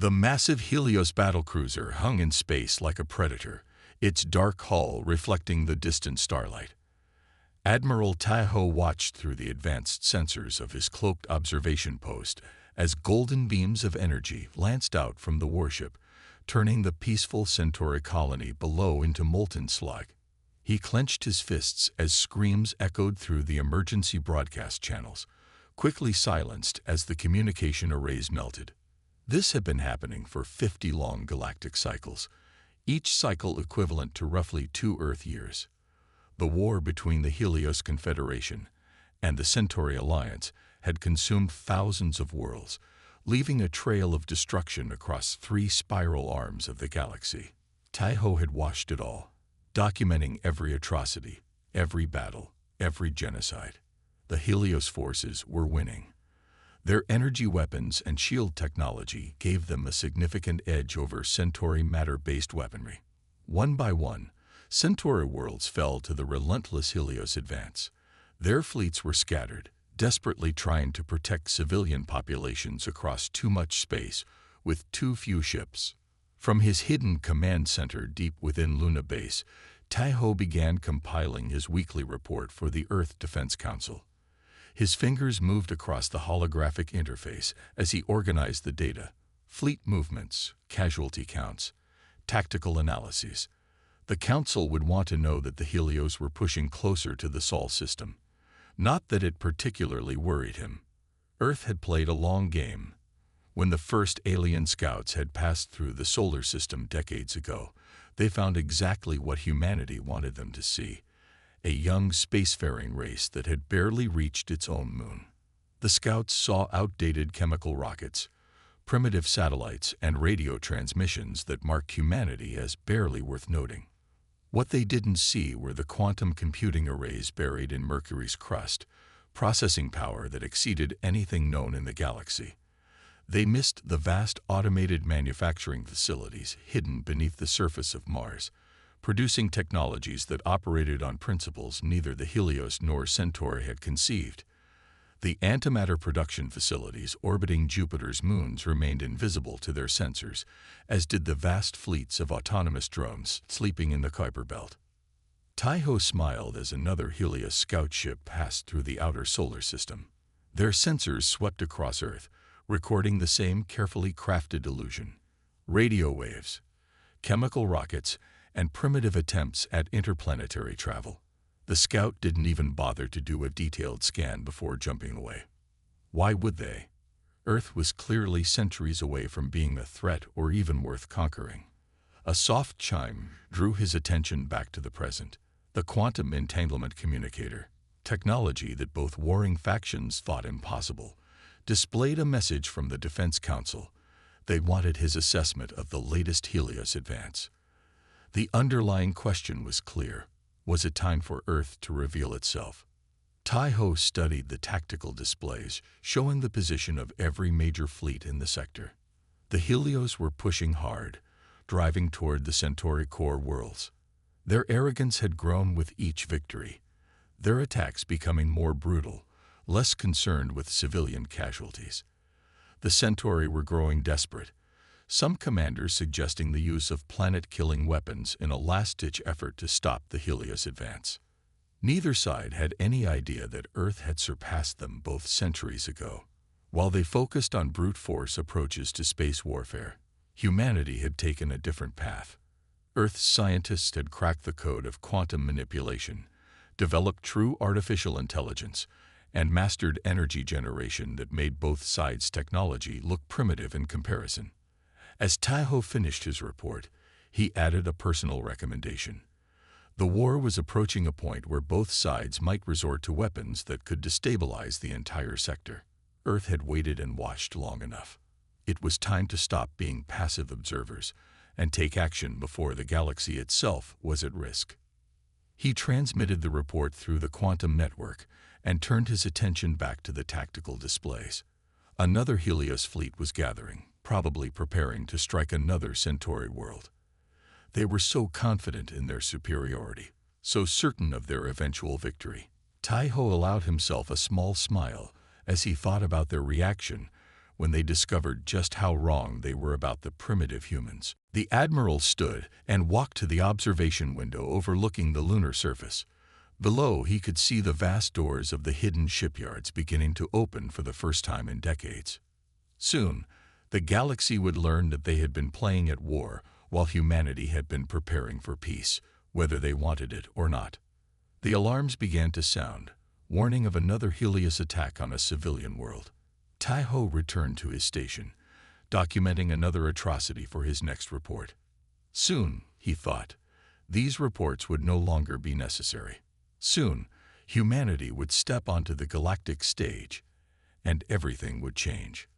The massive Helios battlecruiser hung in space like a predator, its dark hull reflecting the distant starlight. Admiral Taiho watched through the advanced sensors of his cloaked observation post as golden beams of energy lanced out from the warship, turning the peaceful Centauri colony below into molten slag. He clenched his fists as screams echoed through the emergency broadcast channels, quickly silenced as the communication arrays melted. This had been happening for 50 long galactic cycles, each cycle equivalent to roughly 2 Earth years. The war between the Helios Confederation and the Centauri Alliance had consumed thousands of worlds, leaving a trail of destruction across 3 spiral arms of the galaxy. Taiho had watched it all, documenting every atrocity, every battle, every genocide. The Helios forces were winning. Their energy weapons and shield technology gave them a significant edge over Centauri matter-based weaponry. One by one, Centauri worlds fell to the relentless Helios advance. Their fleets were scattered, desperately trying to protect civilian populations across too much space with too few ships. From his hidden command center deep within Luna Base, Taiho began compiling his weekly report for the Earth Defense Council. His fingers moved across the holographic interface as he organized the data: fleet movements, casualty counts, tactical analyses. The Council would want to know that the Helios were pushing closer to the Sol system. Not that it particularly worried him. Earth had played a long game. When the first alien scouts had passed through the solar system decades ago, they found exactly what humanity wanted them to see: a young spacefaring race that had barely reached its own moon. The scouts saw outdated chemical rockets, primitive satellites, and radio transmissions that marked humanity as barely worth noting. What they didn't see were the quantum computing arrays buried in Mercury's crust, processing power that exceeded anything known in the galaxy. They missed the vast automated manufacturing facilities hidden beneath the surface of Mars, producing technologies that operated on principles neither the Helios nor Centauri had conceived. The antimatter production facilities orbiting Jupiter's moons remained invisible to their sensors, as did the vast fleets of autonomous drones sleeping in the Kuiper Belt. Taiho smiled as another Helios scout ship passed through the outer solar system. Their sensors swept across Earth, recording the same carefully crafted illusion: radio waves, chemical rockets, and primitive attempts at interplanetary travel. The scout didn't even bother to do a detailed scan before jumping away. Why would they? Earth was clearly centuries away from being a threat or even worth conquering. A soft chime drew his attention back to the present: the quantum entanglement communicator, technology that both warring factions thought impossible, displayed a message from the Defense Council. They wanted his assessment of the latest Helios advance. The underlying question was clear: was it time for Earth to reveal itself? Taiho studied the tactical displays, showing the position of every major fleet in the sector. The Helios were pushing hard, driving toward the Centauri core worlds. Their arrogance had grown with each victory, their attacks becoming more brutal, less concerned with civilian casualties. The Centauri were growing desperate, some commanders suggesting the use of planet-killing weapons in a last-ditch effort to stop the Helios advance. Neither side had any idea that Earth had surpassed them both centuries ago. While they focused on brute force approaches to space warfare, humanity had taken a different path. Earth's scientists had cracked the code of quantum manipulation, developed true artificial intelligence, and mastered energy generation that made both sides' technology look primitive in comparison. As Taiho finished his report, he added a personal recommendation. The war was approaching a point where both sides might resort to weapons that could destabilize the entire sector. Earth had waited and watched long enough. It was time to stop being passive observers and take action before the galaxy itself was at risk. He transmitted the report through the quantum network and turned his attention back to the tactical displays. Another Helios fleet was gathering, probably preparing to strike another Centauri world. They were so confident in their superiority, so certain of their eventual victory. Taiho allowed himself a small smile as he thought about their reaction when they discovered just how wrong they were about the primitive humans. The Admiral stood and walked to the observation window overlooking the lunar surface. Below, he could see the vast doors of the hidden shipyards beginning to open for the first time in decades. Soon, the galaxy would learn that they had been playing at war while humanity had been preparing for peace, whether they wanted it or not. The alarms began to sound, warning of another Helios attack on a civilian world. Taiho returned to his station, documenting another atrocity for his next report. Soon, he thought, these reports would no longer be necessary. Soon, humanity would step onto the galactic stage, and everything would change.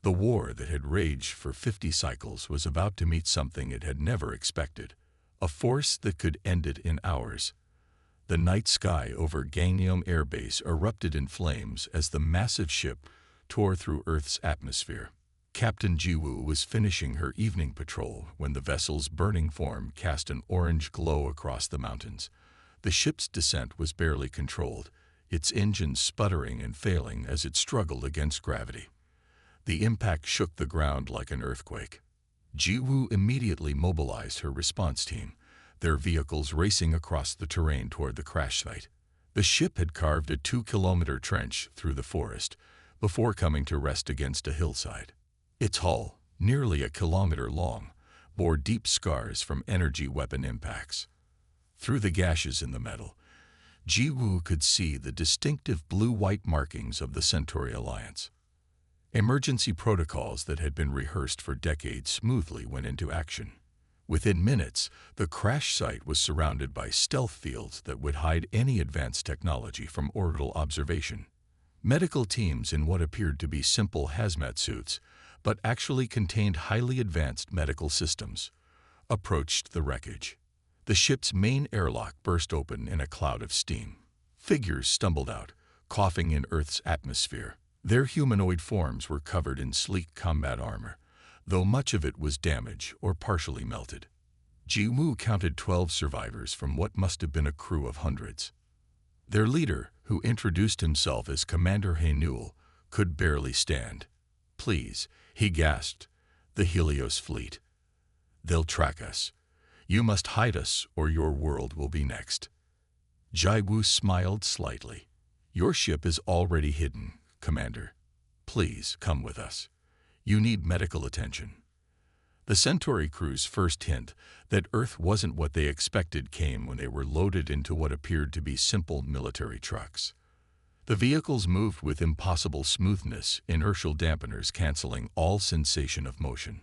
The war that had raged for 50 cycles was about to meet something it had never expected, a force that could end it in hours. The night sky over Gangneom Air Base erupted in flames as the massive ship tore through Earth's atmosphere. Captain Jiwoo was finishing her evening patrol when the vessel's burning form cast an orange glow across the mountains. The ship's descent was barely controlled, its engines sputtering and failing as it struggled against gravity. The impact shook the ground like an earthquake. Jiwoo immediately mobilized her response team, their vehicles racing across the terrain toward the crash site. The ship had carved a 2-kilometer trench through the forest before coming to rest against a hillside. Its hull, nearly a kilometer long, bore deep scars from energy weapon impacts. Through the gashes in the metal, Jiwoo could see the distinctive blue-white markings of the Centauri Alliance. Emergency protocols that had been rehearsed for decades smoothly went into action. Within minutes, the crash site was surrounded by stealth fields that would hide any advanced technology from orbital observation. Medical teams in what appeared to be simple hazmat suits, but actually contained highly advanced medical systems, approached the wreckage. The ship's main airlock burst open in a cloud of steam. Figures stumbled out, coughing in Earth's atmosphere. Their humanoid forms were covered in sleek combat armor, though much of it was damaged or partially melted. Jiwoo counted 12 survivors from what must have been a crew of hundreds. Their leader, who introduced himself as Commander Haenul, could barely stand. "Please," he gasped, "the Helios fleet. They'll track us. You must hide us or your world will be next." Jiwoo smiled slightly. "Your ship is already hidden, Commander. Please come with us. You need medical attention." The Centauri crew's first hint that Earth wasn't what they expected came when they were loaded into what appeared to be simple military trucks. The vehicles moved with impossible smoothness, inertial dampeners canceling all sensation of motion.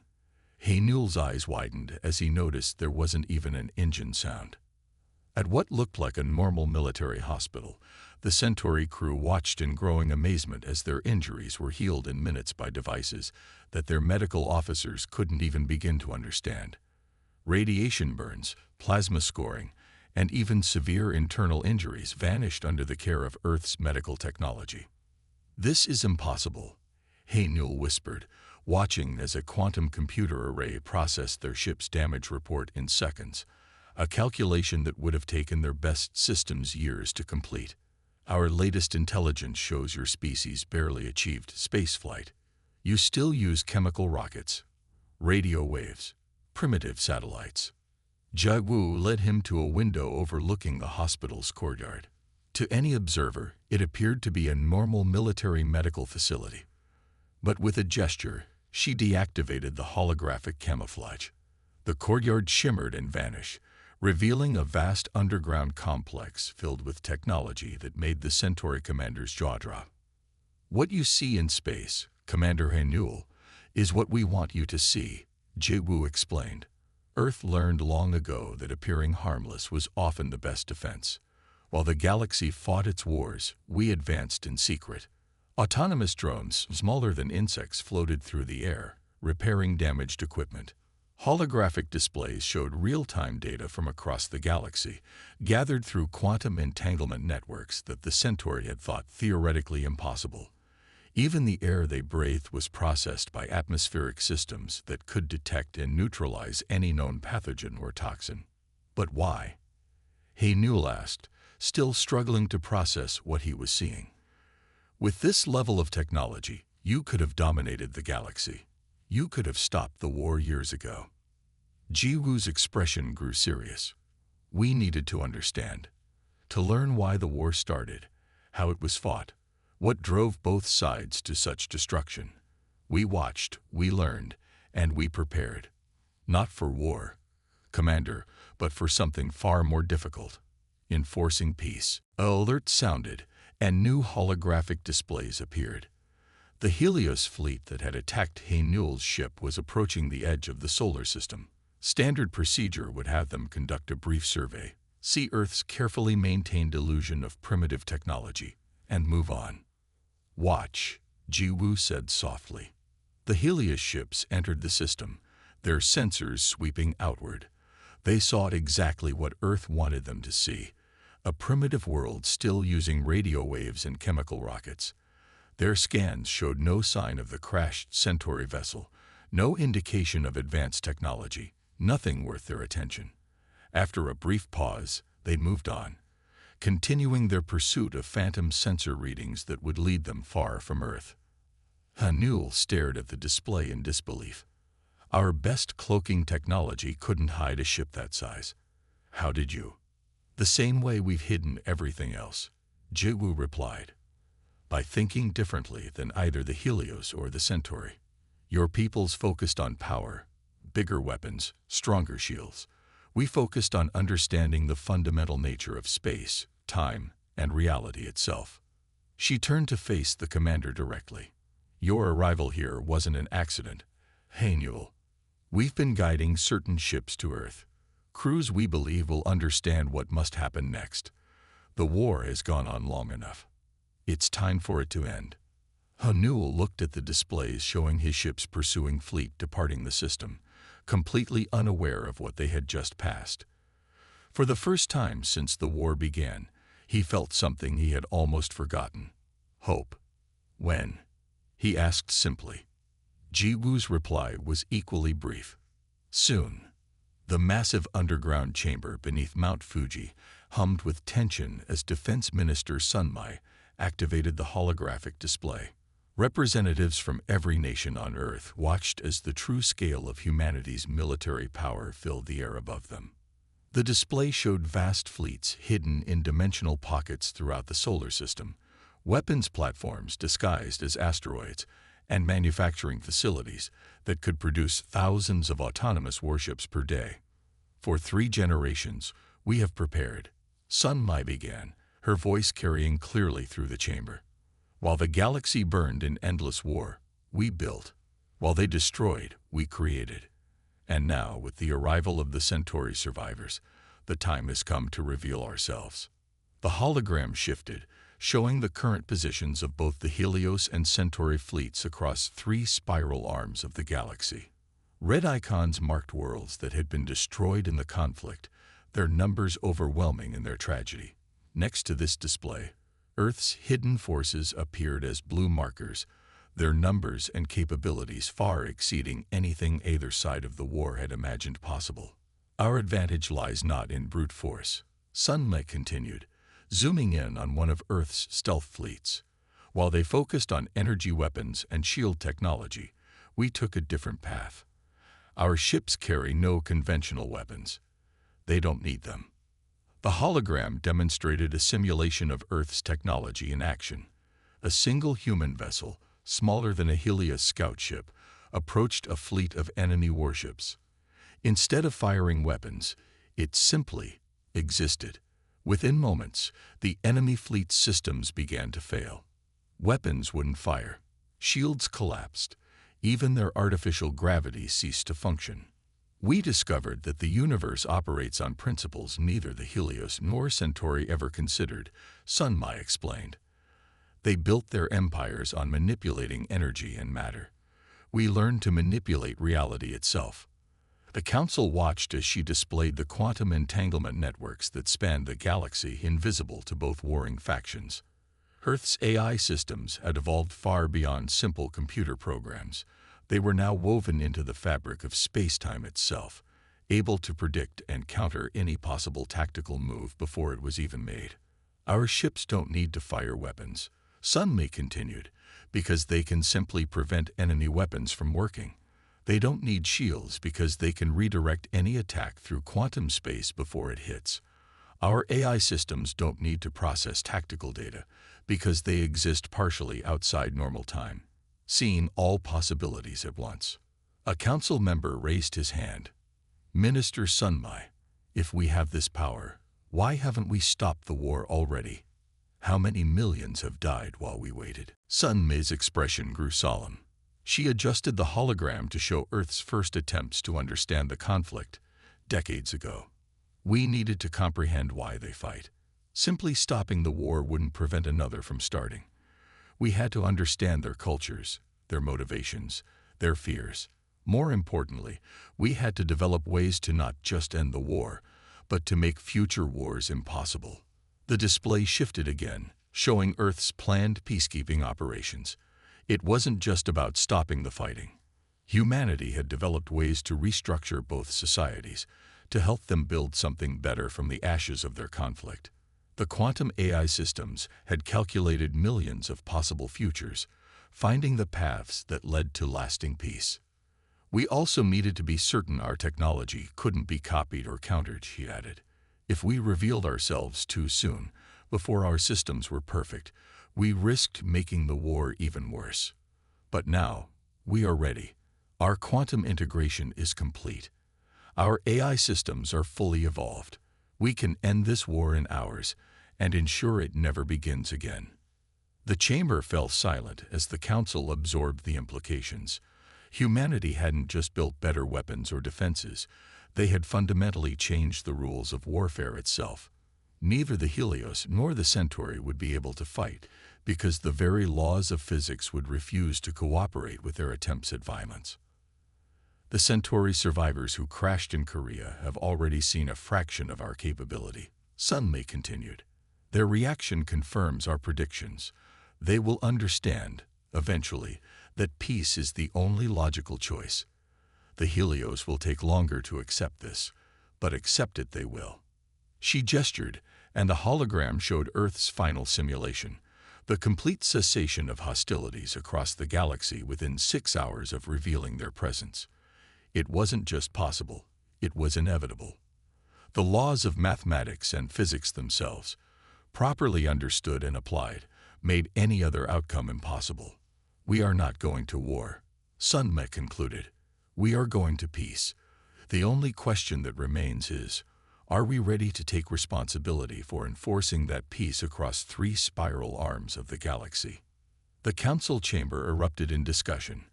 Haenul's eyes widened as he noticed there wasn't even an engine sound. At what looked like a normal military hospital, the Centauri crew watched in growing amazement as their injuries were healed in minutes by devices that their medical officers couldn't even begin to understand. Radiation burns, plasma scoring, and even severe internal injuries vanished under the care of Earth's medical technology. "This is impossible," Haenul whispered, watching as a quantum computer array processed their ship's damage report in seconds, a calculation that would have taken their best systems years to complete. "Our latest intelligence shows your species barely achieved spaceflight. You still use chemical rockets, radio waves, primitive satellites." Jiwoo led him to a window overlooking the hospital's courtyard. To any observer, it appeared to be a normal military medical facility. But with a gesture, she deactivated the holographic camouflage. The courtyard shimmered and vanished, revealing a vast underground complex filled with technology that made the Centauri commander's jaw drop. "What you see in space, Commander Haenul, is what we want you to see," Jiwoo explained. "Earth learned long ago that appearing harmless was often the best defense. While the galaxy fought its wars, we advanced in secret. Autonomous drones, smaller than insects, floated through the air, repairing damaged equipment. Holographic displays showed real-time data from across the galaxy, gathered through quantum entanglement networks that the Centauri had thought theoretically impossible. Even the air they breathed was processed by atmospheric systems that could detect and neutralize any known pathogen or toxin." "But why?" Haenul asked, still struggling to process what he was seeing. "With this level of technology, You could have dominated the galaxy. You could have stopped the war years ago. Jiwoo's expression grew serious. We needed to understand, to learn why the war started, how it was fought, what drove both sides to such destruction. We watched, we learned, and we prepared. Not for war, Commander, but for something far more difficult. Enforcing peace. An alert sounded, and new holographic displays appeared. The Helios fleet that had attacked Haynul's ship was approaching the edge of the solar system. Standard procedure would have them conduct a brief survey, see Earth's carefully maintained illusion of primitive technology, and move on. Watch, Jiwoo said softly. The Helios ships entered the system, their sensors sweeping outward. They saw exactly what Earth wanted them to see, a primitive world still using radio waves and chemical rockets. Their scans showed no sign of the crashed Centauri vessel, no indication of advanced technology, nothing worth their attention. After a brief pause, they moved on, continuing their pursuit of phantom sensor readings that would lead them far from Earth. Haynul stared at the display in disbelief. Our best cloaking technology couldn't hide a ship that size. How did you? The same way we've hidden everything else, Jiwoo replied. By thinking differently than either the Helios or the Centauri. Your peoples focused on power, bigger weapons, stronger shields. We focused on understanding the fundamental nature of space, time, and reality itself. She turned to face the commander directly. Your arrival here wasn't an accident, Haynul. We've been guiding certain ships to Earth. Crews we believe will understand what must happen next. The war has gone on long enough. It's time for it to end. Haynul looked at the displays showing his ships pursuing fleet departing the system, completely unaware of what they had just passed. For the first time since the war began, he felt something he had almost forgotten. Hope. When? He asked simply. Jiwoo's reply was equally brief. Soon. The massive underground chamber beneath Mount Fuji hummed with tension as Defense Minister Sunmai activated the holographic display. Representatives from every nation on Earth watched as the true scale of humanity's military power filled the air above them. The display showed vast fleets hidden in dimensional pockets throughout the solar system, weapons platforms disguised as asteroids, and manufacturing facilities that could produce thousands of autonomous warships per day. For 3 generations, we have prepared, Sunmai began, her voice carrying clearly through the chamber. While the galaxy burned in endless war, we built. While they destroyed, we created. And now, with the arrival of the Centauri survivors, the time has come to reveal ourselves. The hologram shifted, showing the current positions of both the Helios and Centauri fleets across 3 spiral arms of the galaxy. Red icons marked worlds that had been destroyed in the conflict, their numbers overwhelming in their tragedy. Next to this display, Earth's hidden forces appeared as blue markers, their numbers and capabilities far exceeding anything either side of the war had imagined possible. Our advantage lies not in brute force, Sunmai continued, zooming in on one of Earth's stealth fleets. While they focused on energy weapons and shield technology, we took a different path. Our ships carry no conventional weapons. They don't need them. The hologram demonstrated a simulation of Earth's technology in action. A single human vessel, smaller than a Helios scout ship, approached a fleet of enemy warships. Instead of firing weapons, it simply existed. Within moments, the enemy fleet's systems began to fail. Weapons wouldn't fire. Shields collapsed. Even their artificial gravity ceased to function. We discovered that the universe operates on principles neither the Helios nor Centauri ever considered, Sunmai explained. They built their empires on manipulating energy and matter. We learned to manipulate reality itself. The Council watched as she displayed the quantum entanglement networks that spanned the galaxy, invisible to both warring factions. Earth's AI systems had evolved far beyond simple computer programs. They were now woven into the fabric of space-time itself, able to predict and counter any possible tactical move before it was even made. Our ships don't need to fire weapons, Sunmai continued, because they can simply prevent enemy weapons from working. They don't need shields because they can redirect any attack through quantum space before it hits. Our AI systems don't need to process tactical data because they exist partially outside normal time, seeing all possibilities at once. A council member raised his hand. Minister Sunmai, if we have this power, why haven't we stopped the war already? How many millions have died while we waited? Sunmai's expression grew solemn. She adjusted the hologram to show Earth's first attempts to understand the conflict decades ago. We needed to comprehend why they fight. Simply stopping the war wouldn't prevent another from starting. We had to understand their cultures, their motivations, their fears. More importantly, we had to develop ways to not just end the war, but to make future wars impossible. The display shifted again, showing Earth's planned peacekeeping operations. It wasn't just about stopping the fighting. Humanity had developed ways to restructure both societies, to help them build something better from the ashes of their conflict. The quantum AI systems had calculated millions of possible futures, finding the paths that led to lasting peace. We also needed to be certain our technology couldn't be copied or countered, she added. If we revealed ourselves too soon, before our systems were perfect, we risked making the war even worse. But now, we are ready. Our quantum integration is complete. Our AI systems are fully evolved. We can end this war in hours and ensure it never begins again. The chamber fell silent as the council absorbed the implications. Humanity hadn't just built better weapons or defenses. They had fundamentally changed the rules of warfare itself. Neither the Helios nor the Centauri would be able to fight, because the very laws of physics would refuse to cooperate with their attempts at violence. The Centauri survivors who crashed in Korea have already seen a fraction of our capability, Sunmai continued. Their reaction confirms our predictions. They will understand, eventually, that peace is the only logical choice. The Helios will take longer to accept this, but accept it they will. She gestured, and the hologram showed Earth's final simulation, the complete cessation of hostilities across the galaxy within 6 hours of revealing their presence. It wasn't just possible, it was inevitable. The laws of mathematics and physics themselves, properly understood and applied, made any other outcome impossible. We are not going to war, Sunmai concluded. We are going to peace. The only question that remains is, are we ready to take responsibility for enforcing that peace across 3 spiral arms of the galaxy? The council chamber erupted in discussion,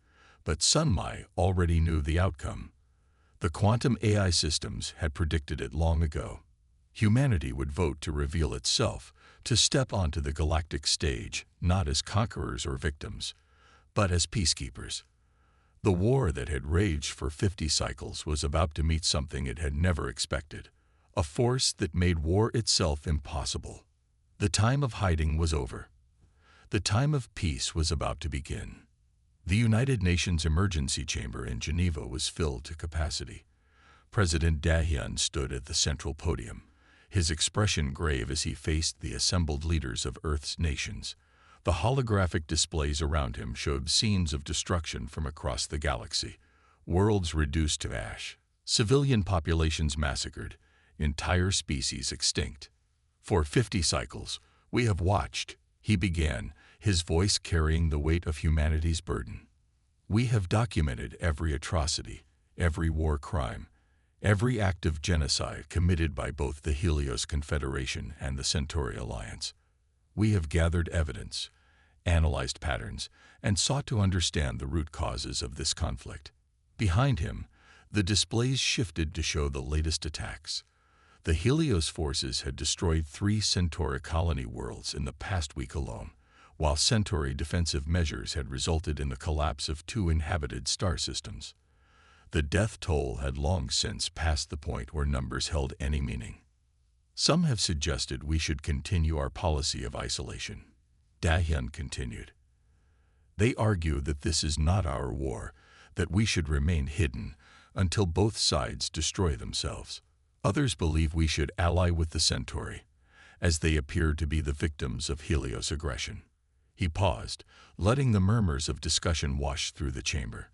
but Sunmai already knew the outcome. The quantum AI systems had predicted it long ago. Humanity would vote to reveal itself, to step onto the galactic stage, not as conquerors or victims, but as peacekeepers. The war that had raged for 50 cycles was about to meet something it had never expected, a force that made war itself impossible. The time of hiding was over. The time of peace was about to begin. The United Nations Emergency Chamber in Geneva was filled to capacity. President Dahyun stood at the central podium, his expression grave as he faced the assembled leaders of Earth's nations. The holographic displays around him showed scenes of destruction from across the galaxy, worlds reduced to ash, civilian populations massacred, entire species extinct. For 50 cycles, we have watched, he began, his voice carrying the weight of humanity's burden. We have documented every atrocity, every war crime, every act of genocide committed by both the Helios Confederation and the Centauri Alliance. We have gathered evidence, analyzed patterns, and sought to understand the root causes of this conflict. Behind him, the displays shifted to show the latest attacks. The Helios forces had destroyed 3 Centauri colony worlds in the past week alone, while Centauri defensive measures had resulted in the collapse of 2 inhabited star systems. The death toll had long since passed the point where numbers held any meaning. Some have suggested we should continue our policy of isolation, Dahyun continued. They argue that this is not our war, that we should remain hidden until both sides destroy themselves. Others believe we should ally with the Centauri, as they appear to be the victims of Helios aggression. He paused, letting the murmurs of discussion wash through the chamber.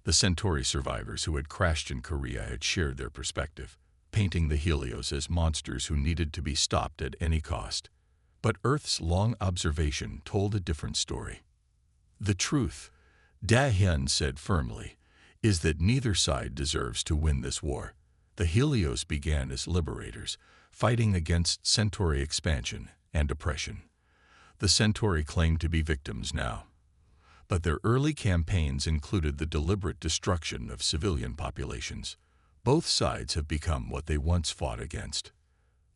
The Centauri survivors who had crashed in Korea had shared their perspective, painting the Helios as monsters who needed to be stopped at any cost. But Earth's long observation told a different story. The truth, Da-hyun said firmly, is that neither side deserves to win this war. The Helios began as liberators, fighting against Centauri expansion and oppression. The Centauri claimed to be victims now, but their early campaigns included the deliberate destruction of civilian populations. Both sides have become what they once fought against.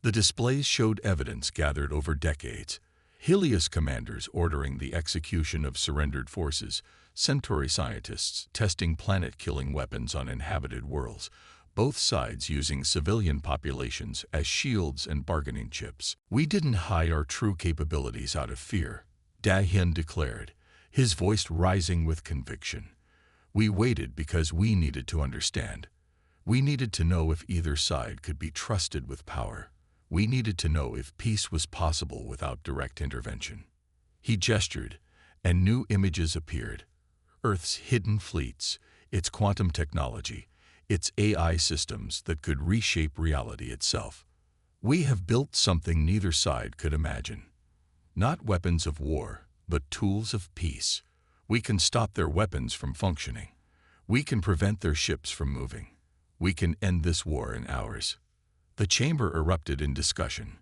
The displays showed evidence gathered over decades. Helios commanders ordering the execution of surrendered forces, Centauri scientists testing planet-killing weapons on inhabited worlds, both sides using civilian populations as shields and bargaining chips. We didn't hide our true capabilities out of fear, Da-hyun declared, his voice rising with conviction. We waited because we needed to understand. We needed to know if either side could be trusted with power. We needed to know if peace was possible without direct intervention. He gestured, and new images appeared. Earth's hidden fleets, its quantum technology, its AI systems that could reshape reality itself. We have built something neither side could imagine. Not weapons of war, but tools of peace. We can stop their weapons from functioning. We can prevent their ships from moving. We can end this war in hours. The chamber erupted in discussion.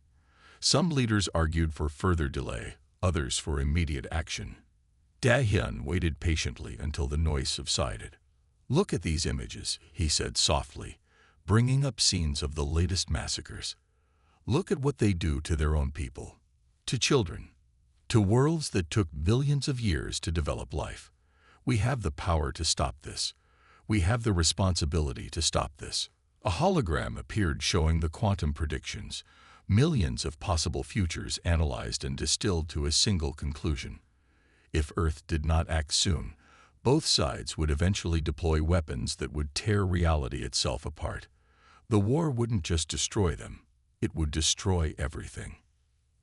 Some leaders argued for further delay, others for immediate action. Da-hyun waited patiently until the noise subsided. Look at these images, he said softly, bringing up scenes of the latest massacres. Look at what they do to their own people, to children, to worlds that took billions of years to develop life. We have the power to stop this. We have the responsibility to stop this. A hologram appeared showing the quantum predictions, millions of possible futures analyzed and distilled to a single conclusion. If Earth did not act soon, both sides would eventually deploy weapons that would tear reality itself apart. The war wouldn't just destroy them, it would destroy everything.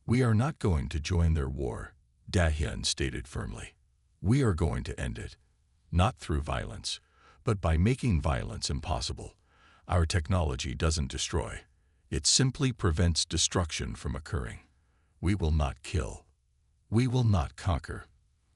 We are not going to join their war, Da-hyun stated firmly. We are going to end it, not through violence, but by making violence impossible. Our technology doesn't destroy. It simply prevents destruction from occurring. We will not kill. We will not conquer.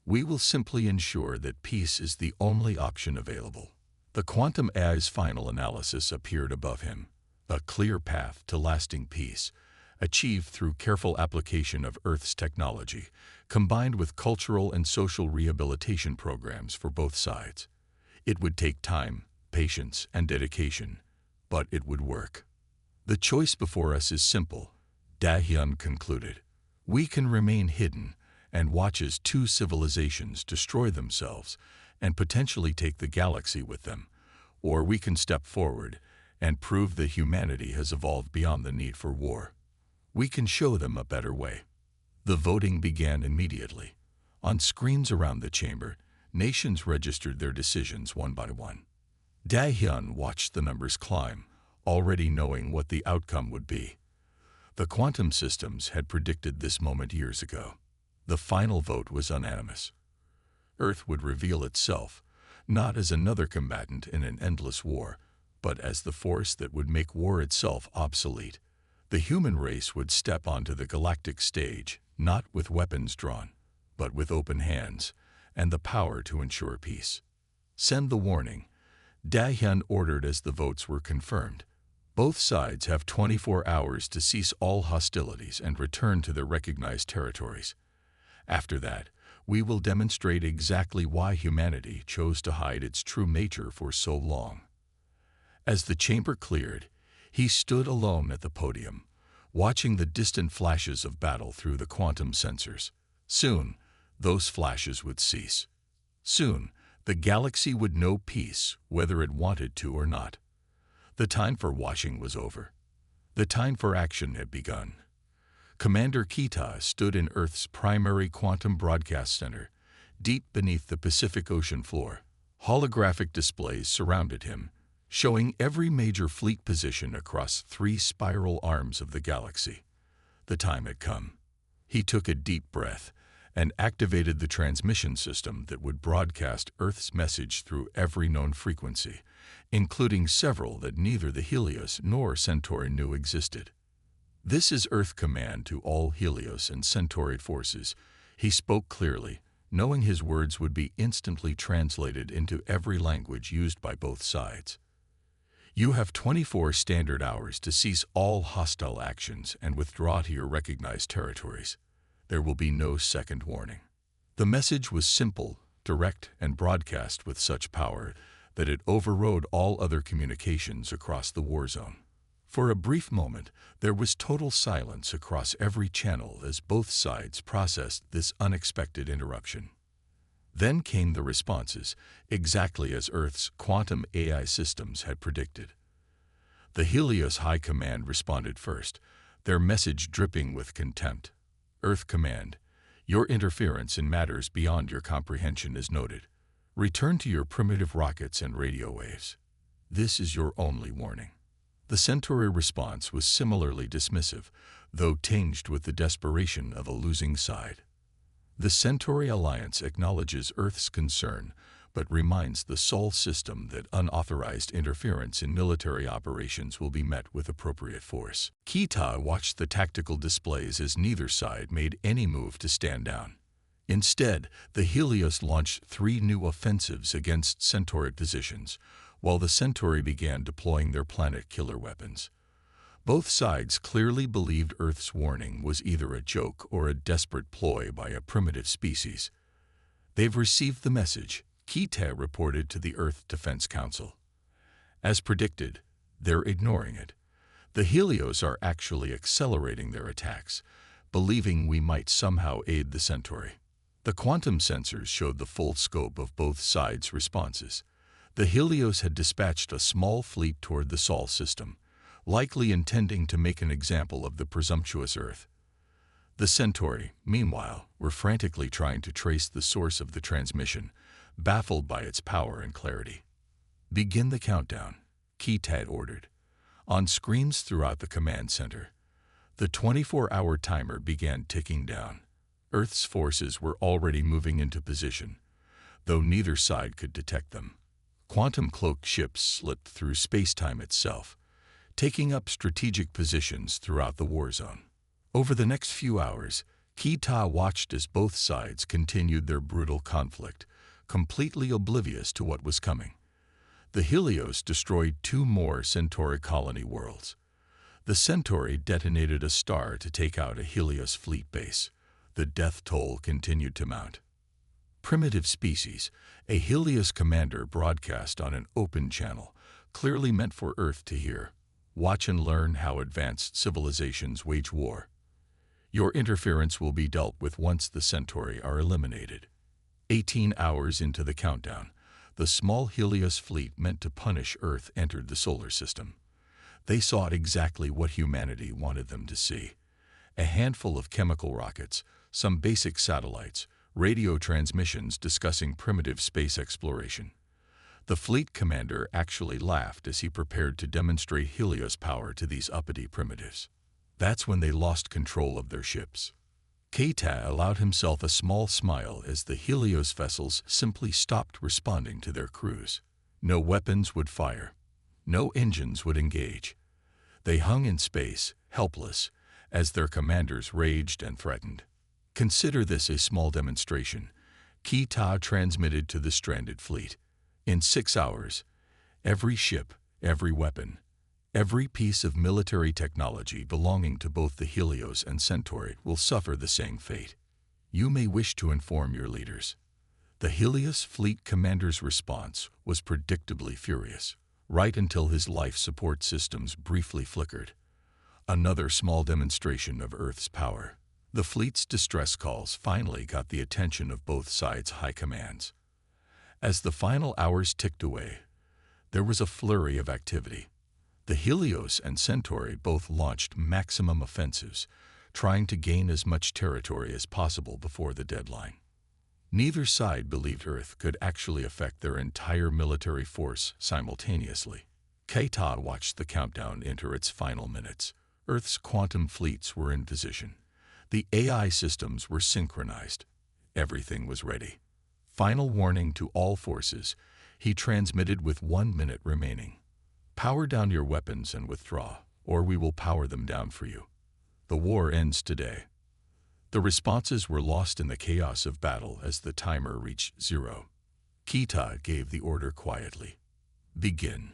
We will simply ensure that peace is the only option available. The quantum AI's final analysis appeared above him, a clear path to lasting peace, achieved through careful application of Earth's technology, combined with cultural and social rehabilitation programs for both sides. It would take time, patience, and dedication, but it would work. The choice before us is simple, Da-hyun concluded. We can remain hidden and watch as two civilizations destroy themselves and potentially take the galaxy with them, or we can step forward and prove that humanity has evolved beyond the need for war. We can show them a better way. The voting began immediately. On screens around the chamber, nations registered their decisions one by one. Da-hyun watched the numbers climb, already knowing what the outcome would be. The quantum systems had predicted this moment years ago. The final vote was unanimous. Earth would reveal itself, not as another combatant in an endless war, but as the force that would make war itself obsolete. The human race would step onto the galactic stage, not with weapons drawn, but with open hands, and the power to ensure peace. Send the warning, Da-hyun ordered as the votes were confirmed. Both sides have 24 hours to cease all hostilities and return to their recognized territories. After that, we will demonstrate exactly why humanity chose to hide its true nature for so long. As the chamber cleared, he stood alone at the podium, watching the distant flashes of battle through the quantum sensors. Soon, those flashes would cease. Soon, the galaxy would know peace, whether it wanted to or not. The time for watching was over. The time for action had begun. Commander Kita stood in Earth's primary quantum broadcast center, deep beneath the Pacific Ocean floor. Holographic displays surrounded him, showing every major fleet position across 3 spiral arms of the galaxy. The time had come. He took a deep breath, and activated the transmission system that would broadcast Earth's message through every known frequency, including several that neither the Helios nor Centauri knew existed. "This is Earth command to all Helios and Centauri forces," he spoke clearly, knowing his words would be instantly translated into every language used by both sides. "You have 24 standard hours to cease all hostile actions and withdraw to your recognized territories. There will be no second warning." The message was simple, direct, and broadcast with such power that it overrode all other communications across the war zone. For a brief moment, there was total silence across every channel as both sides processed this unexpected interruption. Then came the responses, exactly as Earth's quantum AI systems had predicted. The Helios High Command responded first, their message dripping with contempt. "Earth Command, your interference in matters beyond your comprehension is noted. Return to your primitive rockets and radio waves. This is your only warning." The Centauri response was similarly dismissive, though tinged with the desperation of a losing side. The Centauri Alliance acknowledges Earth's concern, but reminds the Sol system that unauthorized interference in military operations will be met with appropriate force. Kita watched the tactical displays as neither side made any move to stand down. Instead, the Helios launched 3 new offensives against Centauri positions, while the Centauri began deploying their planet killer weapons. Both sides clearly believed Earth's warning was either a joke or a desperate ploy by a primitive species. "They've received the message," Kita reported to the Earth Defense Council. "As predicted, they're ignoring it. The Helios are actually accelerating their attacks, believing we might somehow aid the Centauri." The quantum sensors showed the full scope of both sides' responses. The Helios had dispatched a small fleet toward the Sol system, likely intending to make an example of the presumptuous Earth. The Centauri, meanwhile, were frantically trying to trace the source of the transmission, baffled by its power and clarity. "Begin the countdown," Kita ordered. On screens throughout the command center, the 24-hour timer began ticking down. Earth's forces were already moving into position, though neither side could detect them. Quantum-cloaked ships slipped through space-time itself, taking up strategic positions throughout the war zone. Over the next few hours, Kita watched as both sides continued their brutal conflict, completely oblivious to what was coming. The Helios destroyed 2 more Centauri colony worlds. The Centauri detonated a star to take out a Helios fleet base. The death toll continued to mount. Primitive species, a Helios commander broadcast on an open channel, clearly meant for Earth to hear. "Watch and learn how advanced civilizations wage war. Your interference will be dealt with once the Centauri are eliminated." 18 hours into the countdown, the small Helios fleet meant to punish Earth entered the solar system. They sought exactly what humanity wanted them to see: a handful of chemical rockets, some basic satellites, radio transmissions discussing primitive space exploration. The fleet commander actually laughed as he prepared to demonstrate Helios power to these uppity primitives. That's when they lost control of their ships. Kita allowed himself a small smile as the Helios vessels simply stopped responding to their crews. No weapons would fire. No engines would engage. They hung in space, helpless, as their commanders raged and threatened. "Consider this a small demonstration," Kita transmitted to the stranded fleet. "In 6 hours, every ship, every weapon, every piece of military technology belonging to both the Helios and Centauri will suffer the same fate. You may wish to inform your leaders." The Helios fleet commander's response was predictably furious, right until his life support systems briefly flickered. Another small demonstration of Earth's power. The fleet's distress calls finally got the attention of both sides' high commands. As the final hours ticked away, there was a flurry of activity. The Helios and Centauri both launched maximum offensives, trying to gain as much territory as possible before the deadline. Neither side believed Earth could actually affect their entire military force simultaneously. Kita watched the countdown enter its final minutes. Earth's quantum fleets were in position. The AI systems were synchronized. Everything was ready. Final warning to all forces, he transmitted with 1 minute remaining. Power down your weapons and withdraw, or we will power them down for you. The war ends today. The responses were lost in the chaos of battle as the timer reached 0. Kita gave the order quietly. Begin.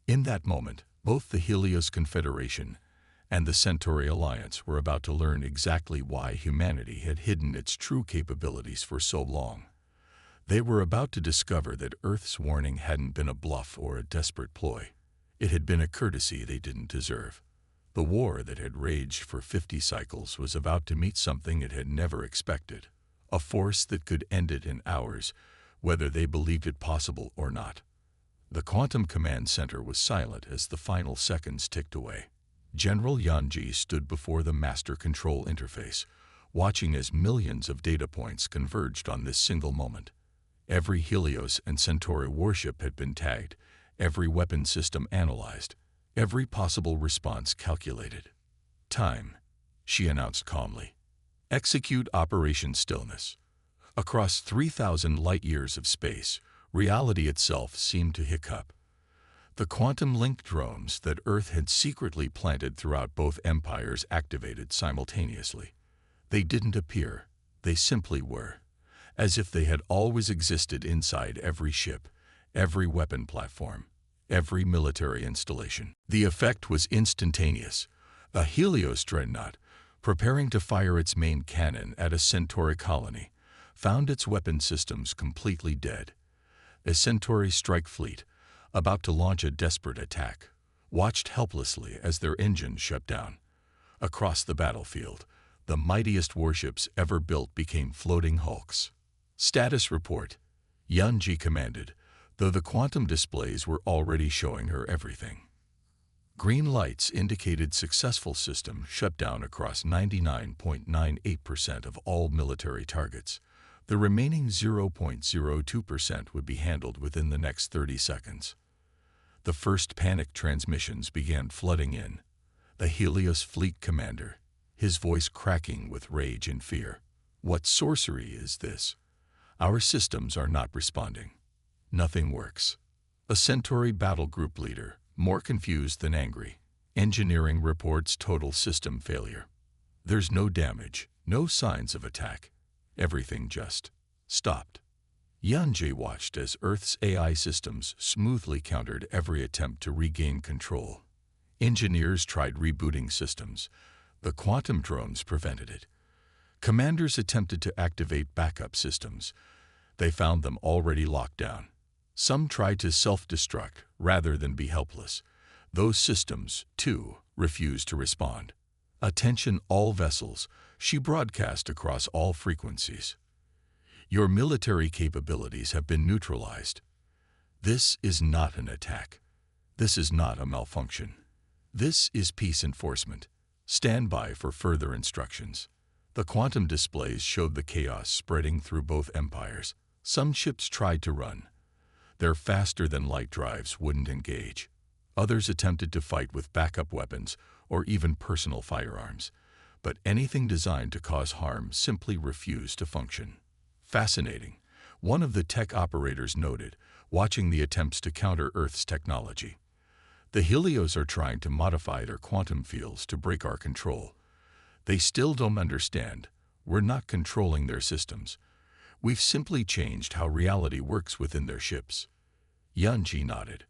In that moment, both the Helios Confederation and the Centauri Alliance were about to learn exactly why humanity had hidden its true capabilities for so long. They were about to discover that Earth's warning hadn't been a bluff or a desperate ploy. It had been a courtesy they didn't deserve. The war that had raged for 50 cycles was about to meet something it had never expected, a force that could end it in hours, whether they believed it possible or not. The Quantum Command Center was silent as the final seconds ticked away. General Yanji stood before the Master Control Interface, watching as millions of data points converged on this single moment. Every Helios and Centauri warship had been tagged, every weapon system analyzed, every possible response calculated. Time, she announced calmly. Execute Operation Stillness. Across 3,000 light-years of space, reality itself seemed to hiccup. The quantum-linked drones that Earth had secretly planted throughout both empires activated simultaneously. They didn't appear, they simply were, as if they had always existed inside every ship, every weapon platform, every military installation. The effect was instantaneous. A Helios dreadnought, preparing to fire its main cannon at a Centauri colony, found its weapon systems completely dead. A Centauri strike fleet, about to launch a desperate attack, watched helplessly as their engines shut down. Across the battlefield, the mightiest warships ever built became floating hulks. Status report, Yanji commanded, though the quantum displays were already showing her everything. Green lights indicated successful system shutdown across 99.98% of all military targets. The remaining 0.02% would be handled within the next 30 seconds. The first panic transmissions began flooding in. The Helios fleet commander, his voice cracking with rage and fear. What sorcery is this? Our systems are not responding. Nothing works. A Centauri battle group leader, more confused than angry. Engineering reports total system failure. There's no damage, no signs of attack. Everything just stopped. Yanji watched as Earth's AI systems smoothly countered every attempt to regain control. Engineers tried rebooting systems. The quantum drones prevented it. Commanders attempted to activate backup systems. They found them already locked down. Some tried to self-destruct rather than be helpless. Those systems, too, refused to respond. Attention all vessels, she broadcast across all frequencies. Your military capabilities have been neutralized. This is not an attack. This is not a malfunction. This is peace enforcement. Stand by for further instructions. The quantum displays showed the chaos spreading through both empires. Some ships tried to run. Their faster-than-light drives wouldn't engage. Others attempted to fight with backup weapons or even personal firearms. But anything designed to cause harm simply refused to function. Fascinating, one of the tech operators noted, watching the attempts to counter Earth's technology. The Helios are trying to modify their quantum fields to break our control. They still don't understand. We're not controlling their systems. We've simply changed how reality works within their ships. Yanji nodded.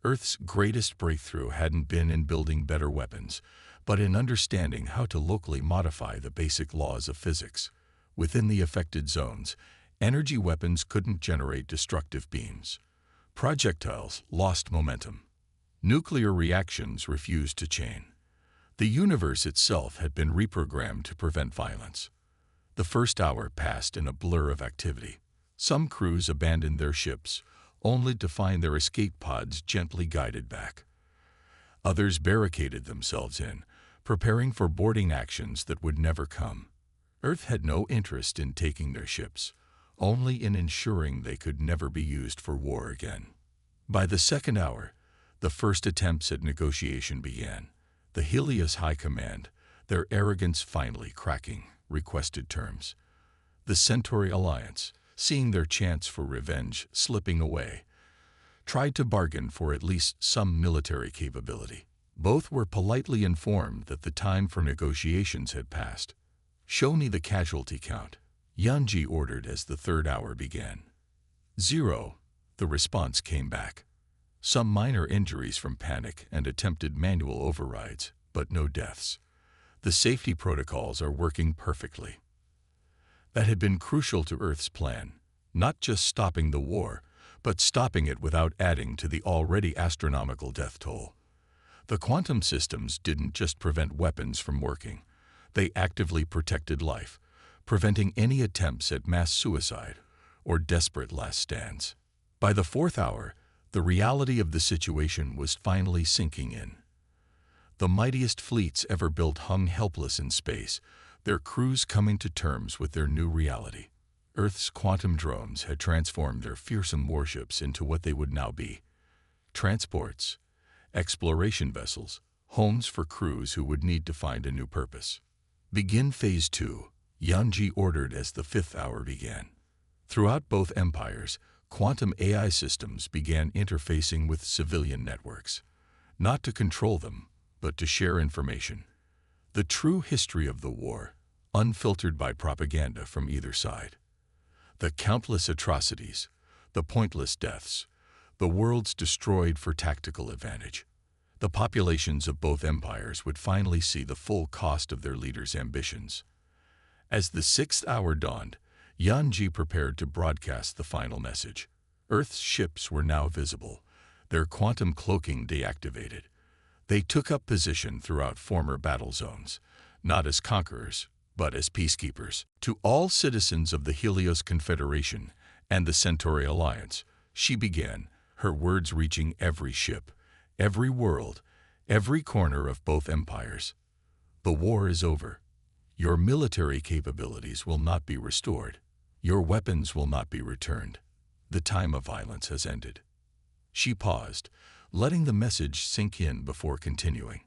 Earth's greatest breakthrough hadn't been in building better weapons, but in understanding how to locally modify the basic laws of physics. Within the affected zones, energy weapons couldn't generate destructive beams. Projectiles lost momentum. Nuclear reactions refused to chain. The universe itself had been reprogrammed to prevent violence. The first hour passed in a blur of activity. Some crews abandoned their ships, only to find their escape pods gently guided back. Others barricaded themselves in, preparing for boarding actions that would never come. Earth had no interest in taking their ships, only in ensuring they could never be used for war again. By the second hour, the first attempts at negotiation began. The Helios High Command, their arrogance finally cracking, requested terms. The Centauri Alliance, seeing their chance for revenge slipping away, tried to bargain for at least some military capability. Both were politely informed that the time for negotiations had passed. "Show me the casualty count," Yanji ordered as the third hour began. "0, the response came back. Some minor injuries from panic and attempted manual overrides, but no deaths. The safety protocols are working perfectly. That had been crucial to Earth's plan, not just stopping the war, but stopping it without adding to the already astronomical death toll. The quantum systems didn't just prevent weapons from working, they actively protected life, preventing any attempts at mass suicide or desperate last stands. By the fourth hour, the reality of the situation was finally sinking in. The mightiest fleets ever built hung helpless in space, their crews coming to terms with their new reality. Earth's quantum drones had transformed their fearsome warships into what they would now be: transports, exploration vessels, homes for crews who would need to find a new purpose. "Begin Phase 2, Yanji ordered as the fifth hour began. Throughout both empires, quantum AI systems began interfacing with civilian networks, not to control them, but to share information. The true history of the war, unfiltered by propaganda from either side. The countless atrocities, the pointless deaths, the worlds destroyed for tactical advantage. The populations of both empires would finally see the full cost of their leaders' ambitions. As the sixth hour dawned, Yanji prepared to broadcast the final message. Earth's ships were now visible, their quantum cloaking deactivated. They took up position throughout former battle zones, not as conquerors, but as peacekeepers. To all citizens of the Helios Confederation and the Centauri Alliance, she began, her words reaching every ship, every world, every corner of both empires. The war is over. Your military capabilities will not be restored. Your weapons will not be returned. The time of violence has ended. She paused, letting the message sink in before continuing.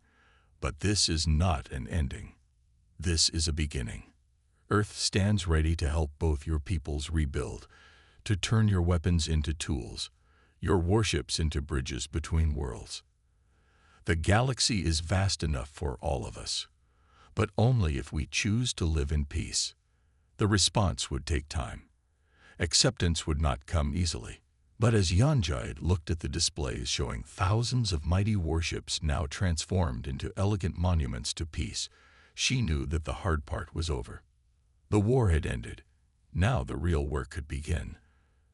But this is not an ending. This is a beginning. Earth stands ready to help both your peoples rebuild, to turn your weapons into tools, your warships into bridges between worlds. The galaxy is vast enough for all of us, but only if we choose to live in peace. The response would take time. Acceptance would not come easily. But as Yanji looked at the displays showing thousands of mighty warships now transformed into elegant monuments to peace, she knew that the hard part was over. The war had ended. Now the real work could begin.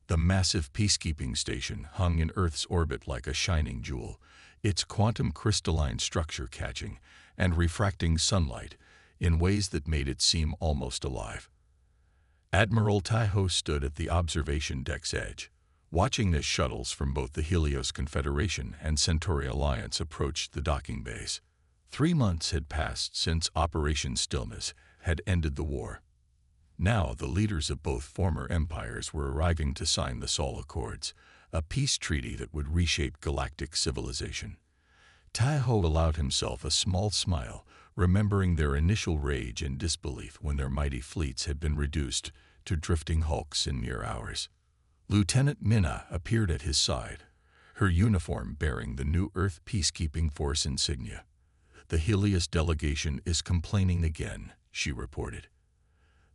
The massive peacekeeping station hung in Earth's orbit like a shining jewel, its quantum crystalline structure catching and refracting sunlight in ways that made it seem almost alive. Admiral Taiho stood at the observation deck's edge, watching the shuttles from both the Helios Confederation and Centauri Alliance approach the docking bays. 3 months had passed since Operation Stillness had ended the war. Now the leaders of both former empires were arriving to sign the Sol Accords, a peace treaty that would reshape galactic civilization. Taiho allowed himself a small smile, remembering their initial rage and disbelief when their mighty fleets had been reduced to drifting hulks in mere hours. Lieutenant Minna appeared at his side, her uniform bearing the new Earth Peacekeeping Force insignia. "The Helios delegation is complaining again," she reported.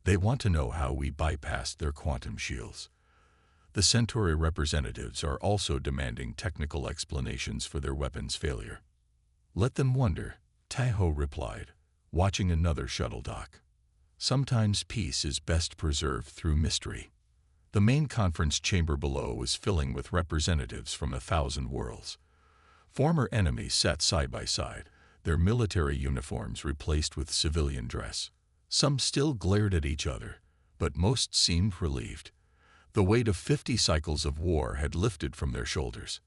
"They want to know how we bypassed their quantum shields. The Centauri representatives are also demanding technical explanations for their weapons' failure." "Let them wonder," Taiho replied, watching another shuttle dock. "Sometimes peace is best preserved through mystery." The main conference chamber below was filling with representatives from 1,000 worlds. Former enemies sat side by side, their military uniforms replaced with civilian dress. Some still glared at each other, but most seemed relieved. The weight of 50 cycles of war had lifted from their shoulders.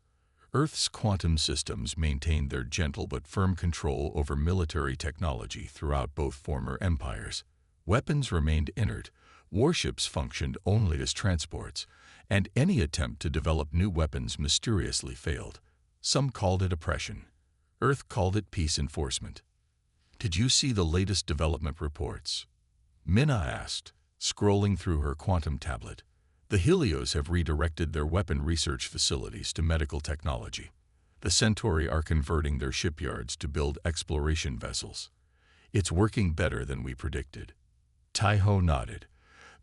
Earth's quantum systems maintained their gentle but firm control over military technology throughout both former empires. Weapons remained inert, warships functioned only as transports, and any attempt to develop new weapons mysteriously failed. Some called it oppression. Earth called it peace enforcement. "Did you see the latest development reports?" Minna asked, scrolling through her quantum tablet. The Helios have redirected their weapon research facilities to medical technology. The Centauri are converting their shipyards to build exploration vessels. It's working better than we predicted. Taiho nodded.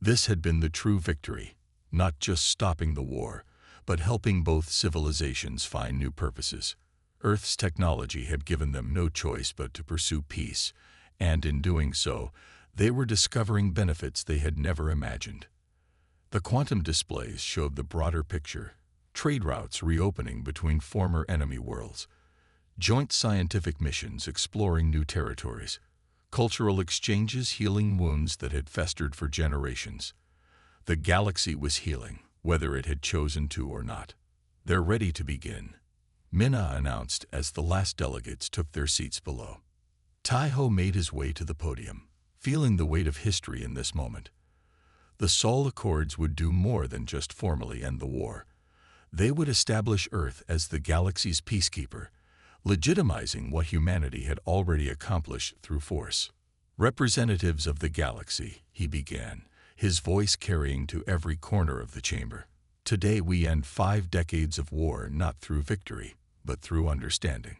This had been the true victory, not just stopping the war, but helping both civilizations find new purposes. Earth's technology had given them no choice but to pursue peace, and in doing so, they were discovering benefits they had never imagined. The quantum displays showed the broader picture, trade routes reopening between former enemy worlds, joint scientific missions exploring new territories, cultural exchanges healing wounds that had festered for generations. The galaxy was healing, whether it had chosen to or not. They're ready to begin, Minna announced as the last delegates took their seats below. Taiho made his way to the podium, feeling the weight of history in this moment. The Sol Accords would do more than just formally end the war. They would establish Earth as the galaxy's peacekeeper, legitimizing what humanity had already accomplished through force. Representatives of the galaxy, he began, his voice carrying to every corner of the chamber. Today we end 5 decades of war not through victory, but through understanding.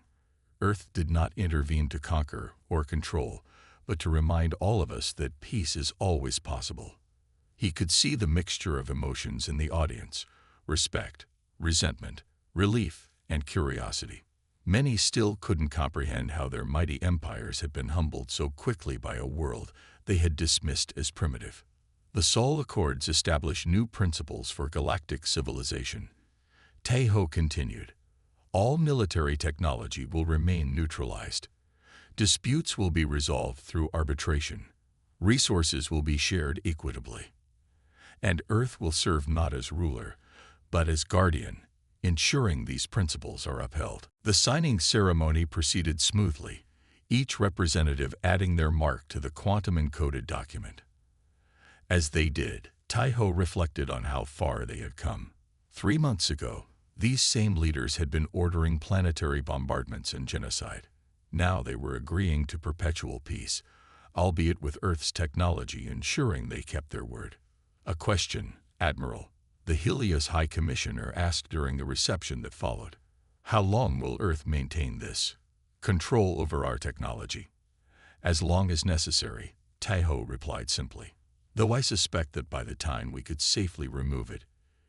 Earth did not intervene to conquer or control, but to remind all of us that peace is always possible. He could see the mixture of emotions in the audience: respect, resentment, relief, and curiosity. Many still couldn't comprehend how their mighty empires had been humbled so quickly by a world they had dismissed as primitive. The Sol Accords established new principles for galactic civilization. Taiho continued, all military technology will remain neutralized. Disputes will be resolved through arbitration. Resources will be shared equitably. And Earth will serve not as ruler, but as guardian, ensuring these principles are upheld. The signing ceremony proceeded smoothly, each representative adding their mark to the quantum-encoded document. As they did, Taiho reflected on how far they had come. 3 months ago, these same leaders had been ordering planetary bombardments and genocide. Now they were agreeing to perpetual peace, albeit with Earth's technology ensuring they kept their word. A question, Admiral, the Helios High Commissioner asked during the reception that followed. How long will Earth maintain this control over our technology? As long as necessary, Taiho replied simply. Though I suspect that by the time we could safely remove it,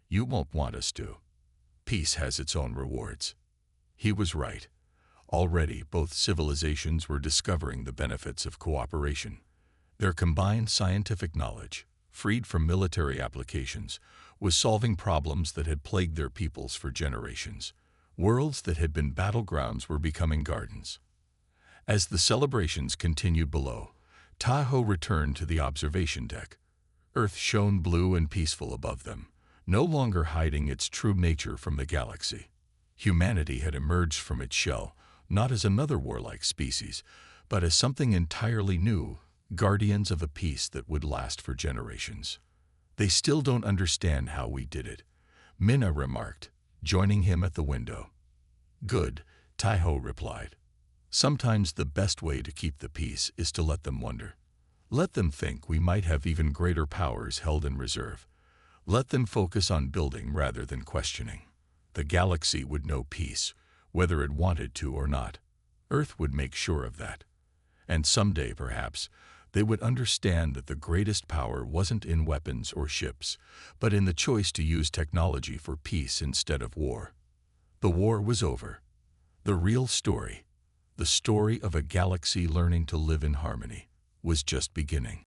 you won't want us to. Peace has its own rewards. He was right. Already, both civilizations were discovering the benefits of cooperation. Their combined scientific knowledge, freed from military applications, was solving problems that had plagued their peoples for generations. Worlds that had been battlegrounds were becoming gardens. As the celebrations continued below, Taiho returned to the observation deck. Earth shone blue and peaceful above them, no longer hiding its true nature from the galaxy. Humanity had emerged from its shell, not as another warlike species, but as something entirely new, guardians of a peace that would last for generations. They still don't understand how we did it, Minna remarked, joining him at the window. Good, Taiho replied. Sometimes the best way to keep the peace is to let them wonder. Let them think we might have even greater powers held in reserve. Let them focus on building rather than questioning. The galaxy would know peace, whether it wanted to or not. Earth would make sure of that. And someday, perhaps, they would understand that the greatest power wasn't in weapons or ships, but in the choice to use technology for peace instead of war. The war was over. The real story, the story of a galaxy learning to live in harmony, was just beginning.